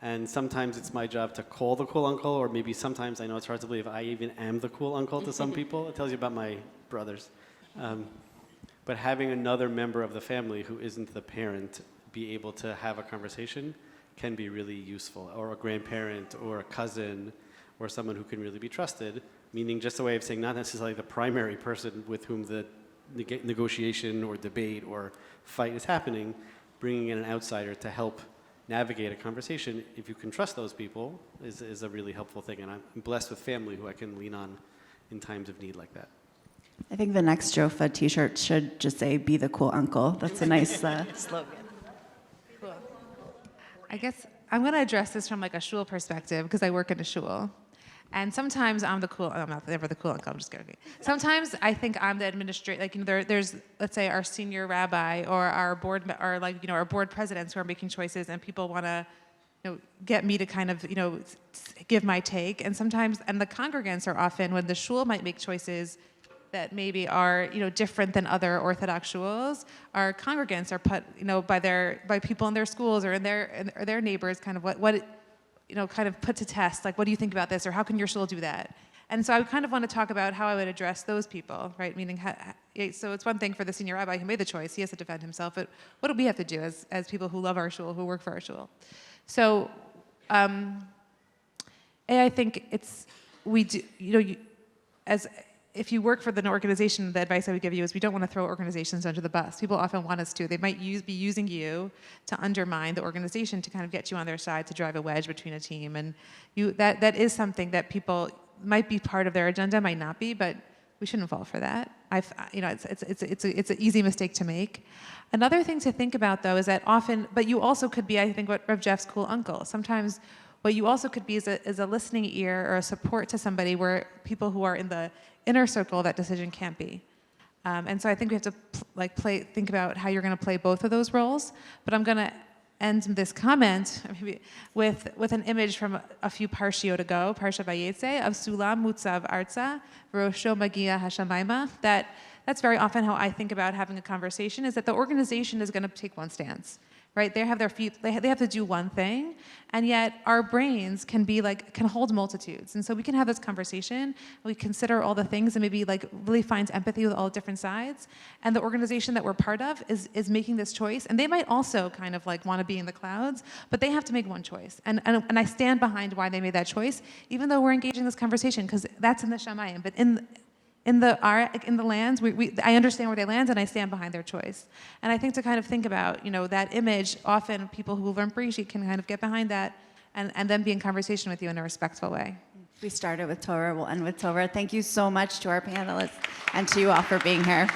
And sometimes it's my job to call the cool uncle, or maybe sometimes, I know it's hard to believe, I even am the cool uncle to some people. It tells you about my brothers. But having another member of the family who isn't the parent be able to have a conversation can be really useful, or a grandparent, or a cousin, or someone who can really be trusted, meaning just a way of saying not necessarily the primary person with whom the negotiation or debate or fight is happening, bringing in an outsider to help navigate a conversation, if you can trust those people, is a really helpful thing. And I'm blessed with family who I can lean on in times of need like that. I think the next Jofa t-shirt should just say, "Be the cool uncle." That's a nice slogan. Cool. I guess I'm going to address this from like a shul perspective because I work in a shul. And sometimes I'm not ever the cool uncle, I'm just kidding. Sometimes I think I'm the administrator, like, there's, let's say, our senior rabbi or our board, or like, our board presidents who are making choices, and people want to, get me to kind of, give my take. And sometimes, and the congregants are often, when the shul might make choices that maybe are, different than other Orthodox shuls, our congregants are put, by people in their schools or in their neighbors, kind of what kind of put to test, like, what do you think about this, or how can your shul do that? And so I kind of want to talk about how I would address those people, right? Meaning, so it's one thing for the senior rabbi who made the choice, he has to defend himself, but what do we have to do as people who love our shul, who work for our shul? So, I think we do, if you work for the organization, the advice I would give you is we don't want to throw organizations under the bus. People often want us to. They might be using you to undermine the organization to kind of get you on their side, to drive a wedge between a team. And that is something that people might be part of their agenda, might not be, but we shouldn't fall for that. It's an easy mistake to make. Another thing to think about, though, is that often, but you also could be, I think, what Rev Jeff's cool uncle. Sometimes what you also could be is a listening ear or a support to somebody where people who are in the inner circle, that decision can't be. And so I think we have to think about how you're going to play both of those roles. But I'm going to end this comment maybe with an image from a few parshiot ago, Parsha Bayit, of Sulam Mutzav Arza, V'rosho Magia Hashamayma. That's very often how I think about having a conversation, is that the organization is going to take one stance. Right? They have their feet, they have to do one thing, and yet our brains can hold multitudes. And so we can have this conversation, we consider all the things, and maybe really finds empathy with all different sides. And the organization that we're part of is making this choice. And they might also kind of want to be in the clouds, but they have to make one choice. And I stand behind why they made that choice, even though we're engaging in this conversation, because that's in the Shamayim. But in the lands, I understand where they land, and I stand behind their choice. And I think to kind of think about, that image, often people who learn Bereshit can kind of get behind that and then be in conversation with you in a respectful way. We started with Torah, we'll end with Torah. Thank you so much to our panelists and to you all for being here.